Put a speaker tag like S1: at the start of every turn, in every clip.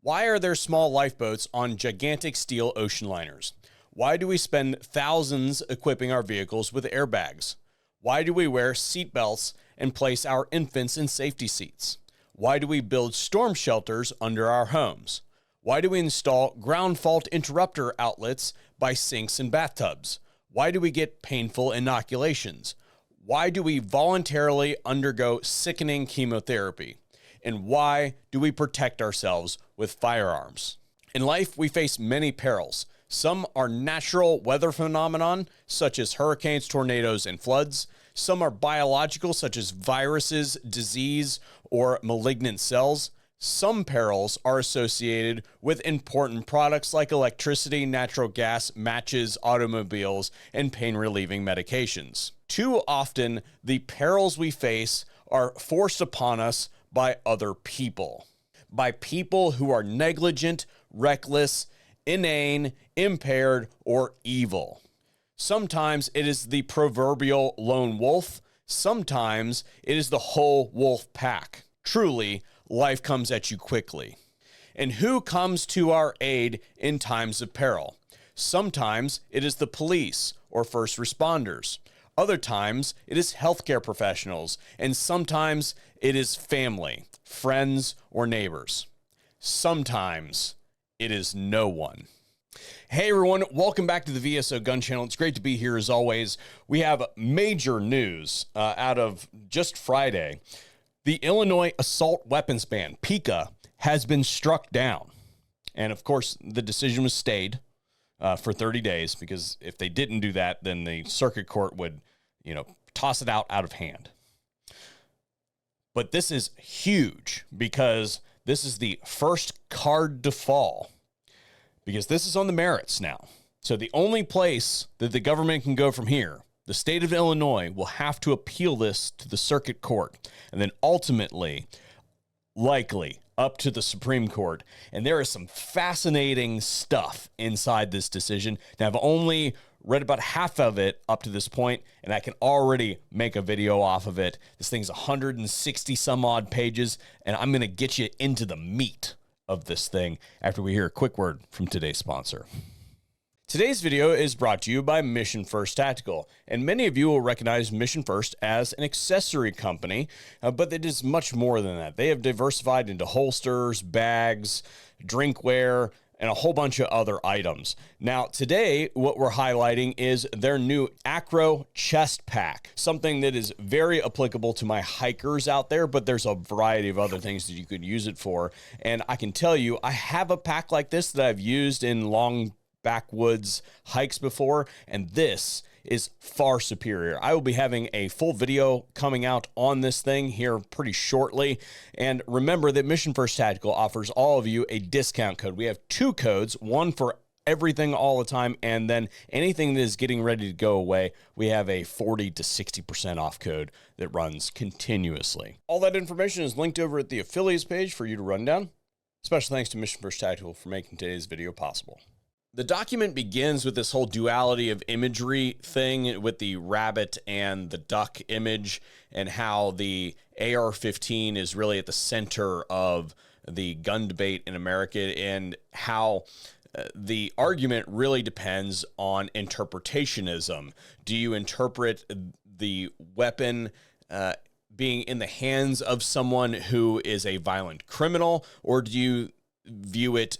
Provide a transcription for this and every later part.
S1: Why are there small lifeboats on gigantic steel ocean liners? Why do we spend thousands equipping our vehicles with airbags? Why do we wear seatbelts and place our infants in safety seats? Why do we build storm shelters under our homes? Why do we install ground fault interrupter outlets by sinks and bathtubs? Why do we get painful inoculations? Why do we voluntarily undergo sickening chemotherapy? And why do we protect ourselves with firearms? In life, we face many perils. Some are natural weather phenomenon, such as hurricanes, tornadoes, and floods. Some are biological, such as viruses, disease, or malignant cells. Some perils are associated with important products like electricity, natural gas, matches, automobiles, and pain-relieving medications. Too often, the perils we face are forced upon us by other people, by people who are negligent, reckless, inane, impaired, or evil. Sometimes it is the proverbial lone wolf. Sometimes it is the whole wolf pack. Truly, life comes at you quickly. And who comes to our aid in times of peril? Sometimes it is the police or first responders. Other times it is healthcare professionals, and sometimes it is family, friends, or neighbors. Sometimes it is no one. Hey everyone, welcome back to the VSO Gun Channel. It's great to be here as always. We have major news out of just Friday. The Illinois assault weapons ban, PICA, has been struck down. And of course, the decision was stayed for 30 days because if they didn't do that, then the circuit court would, toss it out of hand. But this is huge because this is the first card to fall because this is on the merits now. So the only place that the government can go from here, the state of Illinois will have to appeal this to the circuit court and then ultimately, likely, up to the Supreme Court. And there is some fascinating stuff inside this decision. Now, I've only read about half of it up to this point, and I can already make a video off of it. This thing's 160 some odd pages, and I'm going to get you into the meat of this thing after we hear a quick word from today's sponsor. Today's video is brought to you by Mission First Tactical, and many of you will recognize Mission First as an accessory company, but it is much more than that. They have diversified into holsters, bags, drinkware, and a whole bunch of other items. Now, today, what we're highlighting is their new Acro chest pack, something that is very applicable to my hikers out there, but there's a variety of other things that you could use it for. And I can tell you, I have a pack like this that I've used in long backwoods hikes before, and this is far superior. I will be having a full video coming out on this thing here pretty shortly. And remember that Mission First Tactical offers all of you a discount code. We have two codes, one for everything all the time, and then anything that is getting ready to go away, we have a 40 to 60% off code that runs continuously. All that information is linked over at the affiliates page for you to run down. Special thanks to Mission First Tactical for making today's video possible. The document begins with this whole duality of imagery thing with the rabbit and the duck image and how the AR-15 is really at the center of the gun debate in America and how the argument really depends on interpretationism. Do you interpret the weapon being in the hands of someone who is a violent criminal, or do you view it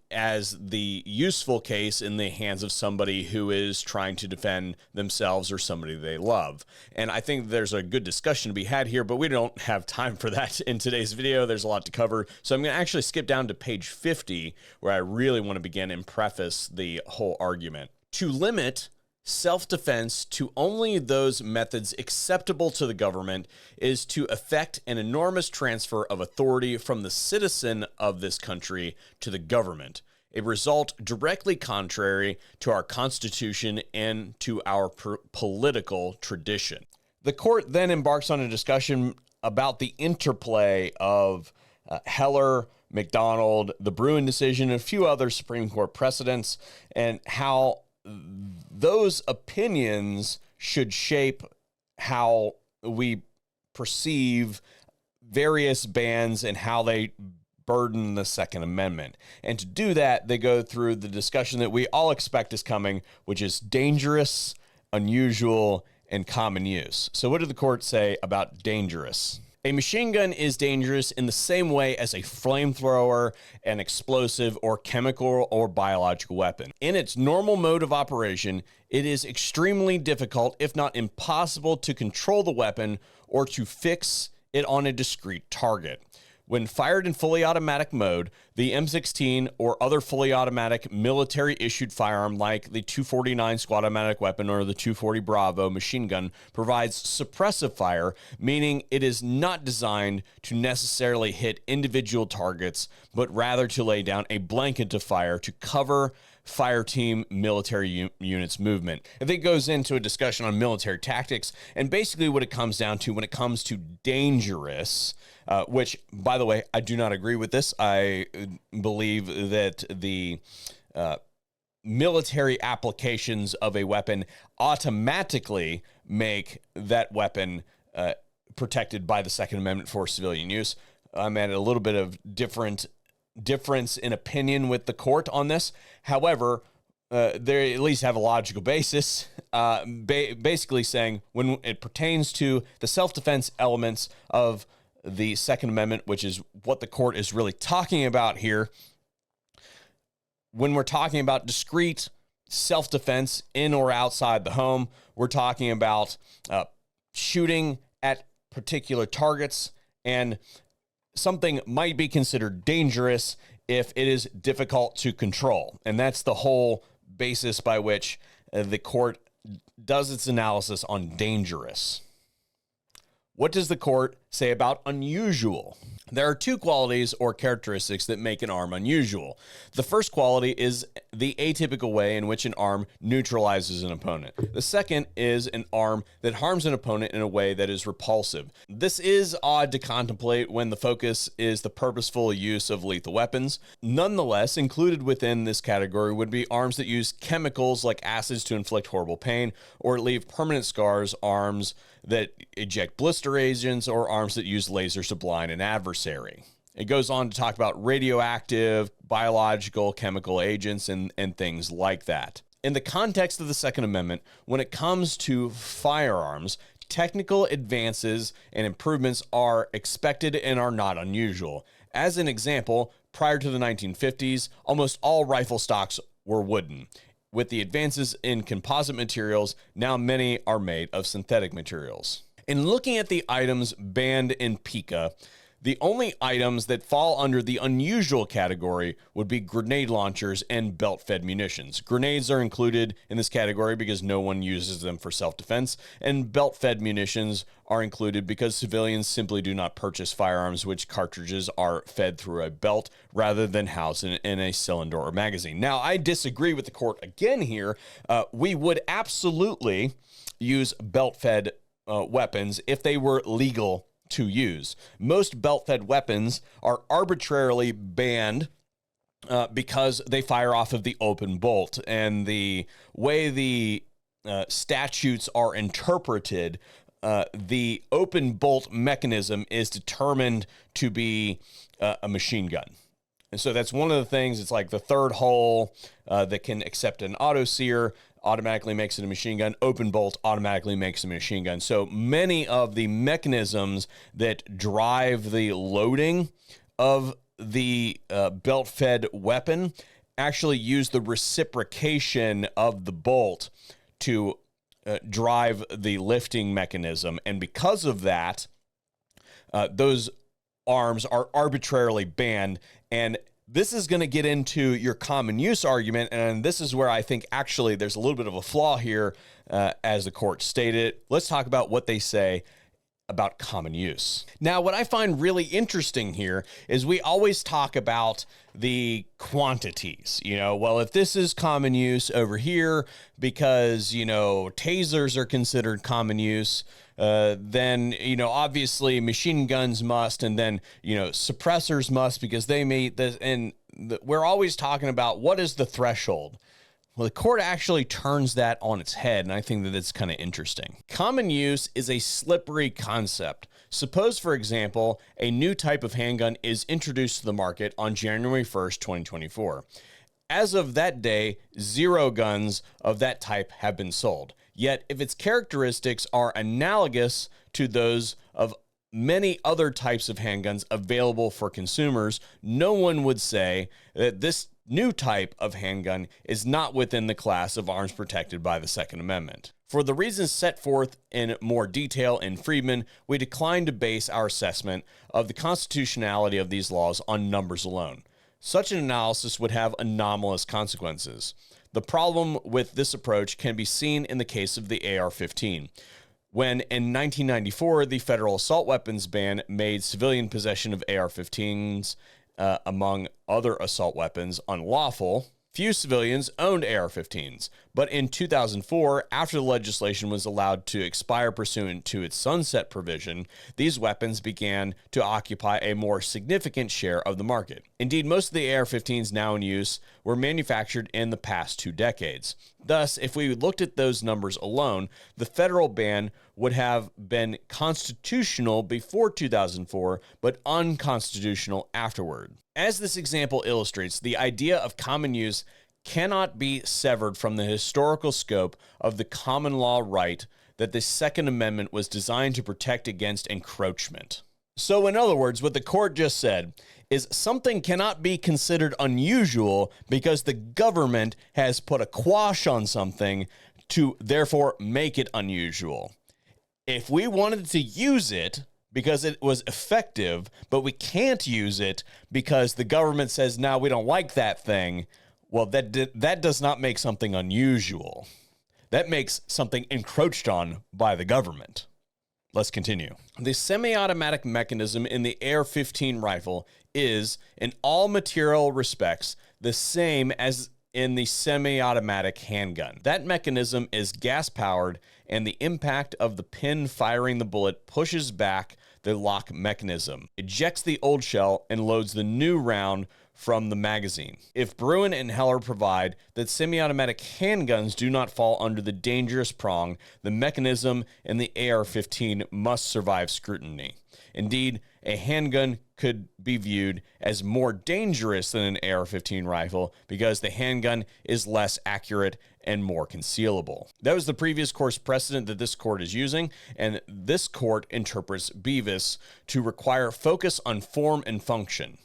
S1: as the useful case in the hands of somebody who is trying to defend themselves or somebody they love? And I think there's a good discussion to be had here, but we don't have time for that in today's video. There's a lot to cover. So I'm going to actually skip down to page 50, where I really want to begin and preface the whole argument. To limit self-defense to only those methods acceptable to the government is to effect an enormous transfer of authority from the citizen of this country to the government, a result directly contrary to our Constitution and to our political tradition. The court then embarks on a discussion about the interplay of Heller, McDonald, the Bruin decision, and a few other Supreme Court precedents, and how those opinions should shape how we perceive various bans and how they burden the Second Amendment. And to do that, they go through the discussion that we all expect is coming, which is dangerous, unusual, and common use. So what did the court say about dangerous? A machine gun is dangerous in the same way as a flamethrower, an explosive, or chemical or biological weapon. In its normal mode of operation, it is extremely difficult, if not impossible, to control the weapon or to fix it on a discrete target. When fired in fully automatic mode, the M16 or other fully automatic military-issued firearm like the 249 squad automatic weapon or the 240 Bravo machine gun provides suppressive fire, meaning it is not designed to necessarily hit individual targets, but rather to lay down a blanket of fire to cover fire team military units movement. I think it goes into a discussion on military tactics, and basically what it comes down to when it comes to dangerous, which, by the way, I do not agree with this. I believe that the military applications of a weapon automatically make that weapon protected by the Second Amendment for civilian use. I'm at a little bit of difference in opinion with the court on this. However, they at least have a logical basis, basically saying when it pertains to the self-defense elements of the Second Amendment, which is what the court is really talking about here, when we're talking about discrete self-defense in or outside the home, we're talking about shooting at particular targets, and something might be considered dangerous if it is difficult to control. And that's the whole basis by which the court does its analysis on dangerous. What does the court say about unusual? There are two qualities or characteristics that make an arm unusual. The first quality is the atypical way in which an arm neutralizes an opponent. The second is an arm that harms an opponent in a way that is repulsive. This is odd to contemplate when the focus is the purposeful use of lethal weapons. Nonetheless, included within this category would be arms that use chemicals like acids to inflict horrible pain or leave permanent scars, arms that eject blister agents, or arms that use lasers to blind an adversary. It goes on to talk about radioactive, biological, chemical agents, and things like that. In the context of the Second Amendment, when it comes to firearms, technical advances and improvements are expected and are not unusual. As an example, prior to the 1950s, almost all rifle stocks were wooden. With the advances in composite materials, now many are made of synthetic materials. In looking at the items banned in PICA, the only items that fall under the unusual category would be grenade launchers and belt-fed munitions. Grenades are included in this category because no one uses them for self-defense, and belt-fed munitions are included because civilians simply do not purchase firearms which cartridges are fed through a belt rather than housed in a cylinder or magazine. Now, I disagree with the court again here. We would absolutely use belt-fed weapons if they were legal to use. Most belt-fed weapons are arbitrarily banned because they fire off of the open bolt, and the way the statutes are interpreted, the open bolt mechanism is determined to be a machine gun. And so that's one of the things. It's like the third hole that can accept an auto sear automatically makes it a machine gun. Open bolt automatically makes it a machine gun. So many of the mechanisms that drive the loading of the belt-fed weapon actually use the reciprocation of the bolt to drive the lifting mechanism. And because of that, those arms are arbitrarily banned. And this is going to get into your common use argument, and this is where I think actually there's a little bit of a flaw here, as the court stated. Let's talk about what they say about common use. Now, what I find really interesting here is we always talk about the quantities. Well, if this is common use over here because, tasers are considered common use, then, obviously machine guns must, and then, suppressors must because they meet this. And we're always talking about what is the threshold Well, the court actually turns that on its head, and I think that it's kind of interesting. Common use is a slippery concept. Suppose, for example, a new type of handgun is introduced to the market on January 1st, 2024. As of that day, 0 guns of that type have been sold. Yet, if its characteristics are analogous to those of many other types of handguns available for consumers, no one would say that this new type of handgun is not within the class of arms protected by the Second Amendment. For the reasons set forth in more detail in Friedman, we decline to base our assessment of the constitutionality of these laws on numbers alone. Such an analysis would have anomalous consequences. The problem with this approach can be seen in the case of the AR-15. When in 1994, the federal assault weapons ban made civilian possession of AR-15s, among other assault weapons, unlawful, few civilians owned AR-15s. But in 2004, after the legislation was allowed to expire pursuant to its sunset provision, these weapons began to occupy a more significant share of the market. Indeed, most of the AR-15s now in use were manufactured in the past 2 decades. Thus, if we looked at those numbers alone, the federal ban would have been constitutional before 2004, but unconstitutional afterward. As this example illustrates, the idea of common use cannot be severed from the historical scope of the common law right that the Second Amendment was designed to protect against encroachment. So, in other words, what the court just said is something cannot be considered unusual because the government has put a quash on something to therefore make it unusual. If we wanted to use it because it was effective, but we can't use it because the government says, no, we don't like that thing, well, that does not make something unusual. That makes something encroached on by the government. Let's continue. The semi-automatic mechanism in the AR-15 rifle is, in all material respects, the same as in the semi-automatic handgun. That mechanism is gas-powered, and the impact of the pin firing the bullet pushes back the lock mechanism, ejects the old shell, and loads the new round from the magazine. If Bruin and Heller provide that semi-automatic handguns do not fall under the dangerous prong, the mechanism in the AR-15 must survive scrutiny. Indeed, a handgun could be viewed as more dangerous than an AR-15 rifle because the handgun is less accurate and more concealable. That was the previous court's precedent that this court is using, and this court interprets Bevis to require focus on form and function.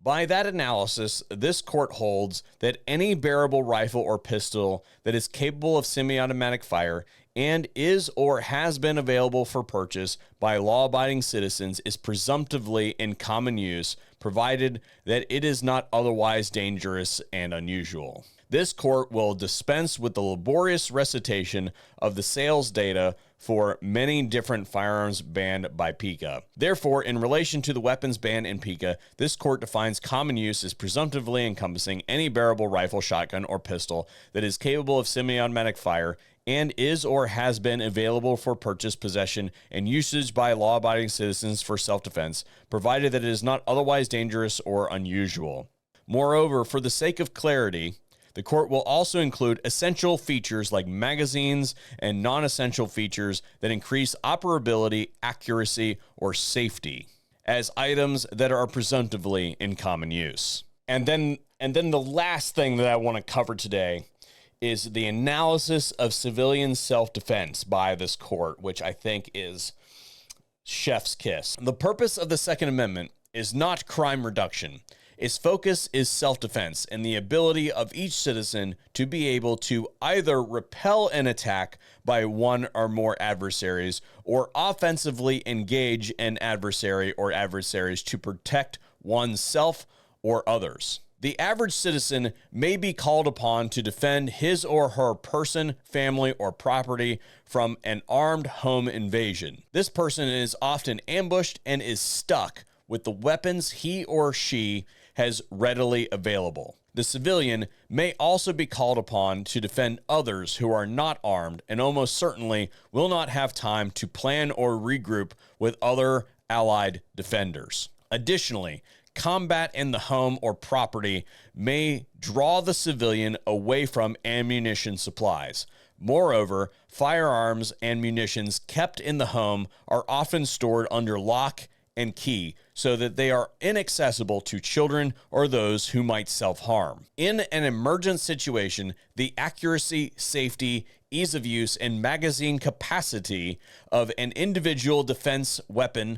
S1: By that analysis, this court holds that any bearable rifle or pistol that is capable of semi-automatic fire and is or has been available for purchase by law-abiding citizens is presumptively in common use, provided that it is not otherwise dangerous and unusual. This court will dispense with the laborious recitation of the sales data for many different firearms banned by PICA. Therefore, in relation to the weapons ban in PICA, this court defines common use as presumptively encompassing any bearable rifle, shotgun, or pistol that is capable of semi-automatic fire and is or has been available for purchase, possession, and usage by law-abiding citizens for self-defense, provided that it is not otherwise dangerous or unusual. Moreover, for the sake of clarity, the court will also include essential features like magazines and non-essential features that increase operability, accuracy, or safety as items that are presumptively in common use. And then the last thing that I want to cover today is the analysis of civilian self-defense by this court, which I think is chef's kiss. The purpose of the Second Amendment is not crime reduction. Its focus is self-defense and the ability of each citizen to be able to either repel an attack by one or more adversaries or offensively engage an adversary or adversaries to protect oneself or others. The average citizen may be called upon to defend his or her person, family, or property from an armed home invasion. This person is often ambushed and is stuck with the weapons he or she has readily available. The civilian may also be called upon to defend others who are not armed and almost certainly will not have time to plan or regroup with other allied defenders. Additionally, Combat in the home or property may draw the civilian away from ammunition supplies. Moreover, firearms and munitions kept in the home are often stored under lock and key so that they are inaccessible to children or those who might self-harm. In an emergent situation, the accuracy, safety, ease of use, and magazine capacity of an individual defense weapon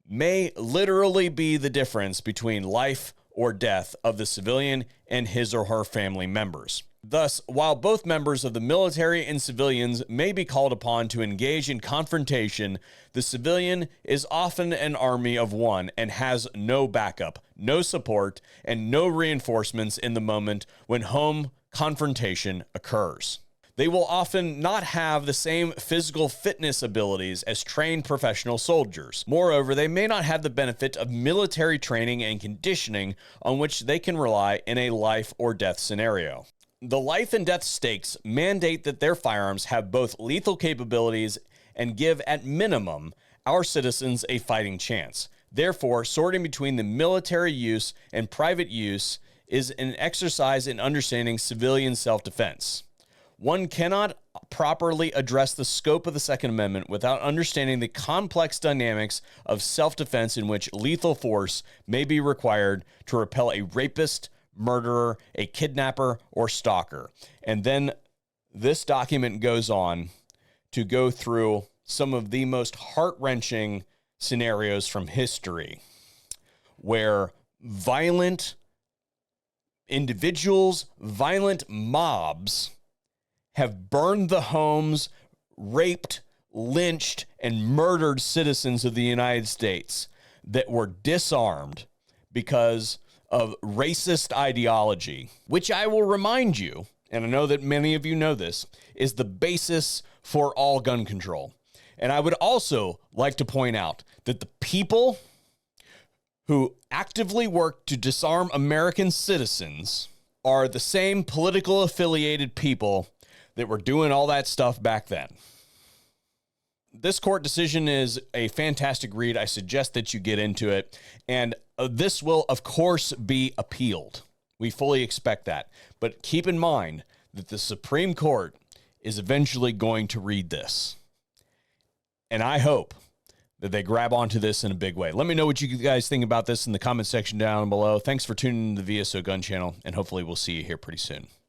S1: may literally be the difference between life or death of the civilian and his or her family members. Thus, while both members of the military and civilians may be called upon to engage in confrontation, the civilian is often an army of one and has no backup, no support, and no reinforcements in the moment when home confrontation occurs. They will often not have the same physical fitness abilities as trained professional soldiers. Moreover, they may not have the benefit of military training and conditioning on which they can rely in a life or death scenario. The life and death stakes mandate that their firearms have both lethal capabilities and give, at minimum, our citizens a fighting chance. Therefore, sorting between the military use and private use is an exercise in understanding civilian self-defense. One cannot properly address the scope of the Second Amendment without understanding the complex dynamics of self-defense in which lethal force may be required to repel a rapist, murderer, a kidnapper, or stalker. And then this document goes on to go through some of the most heart-wrenching scenarios from history where violent individuals, violent mobs have burned the homes, raped, lynched, and murdered citizens of the United States that were disarmed because of racist ideology, which I will remind you, and I know that many of you know this, is the basis for all gun control. And I would also like to point out that the people who actively work to disarm American citizens are the same political affiliated people that were doing all that stuff back then. This court decision is a fantastic read. I suggest that you get into it. And this will, of course, be appealed. We fully expect that. But keep in mind that the Supreme Court is eventually going to read this. And I hope that they grab onto this in a big way. Let me know what you guys think about this in the comment section down below. Thanks for tuning in to the VSO Gun Channel, and hopefully we'll see you here pretty soon.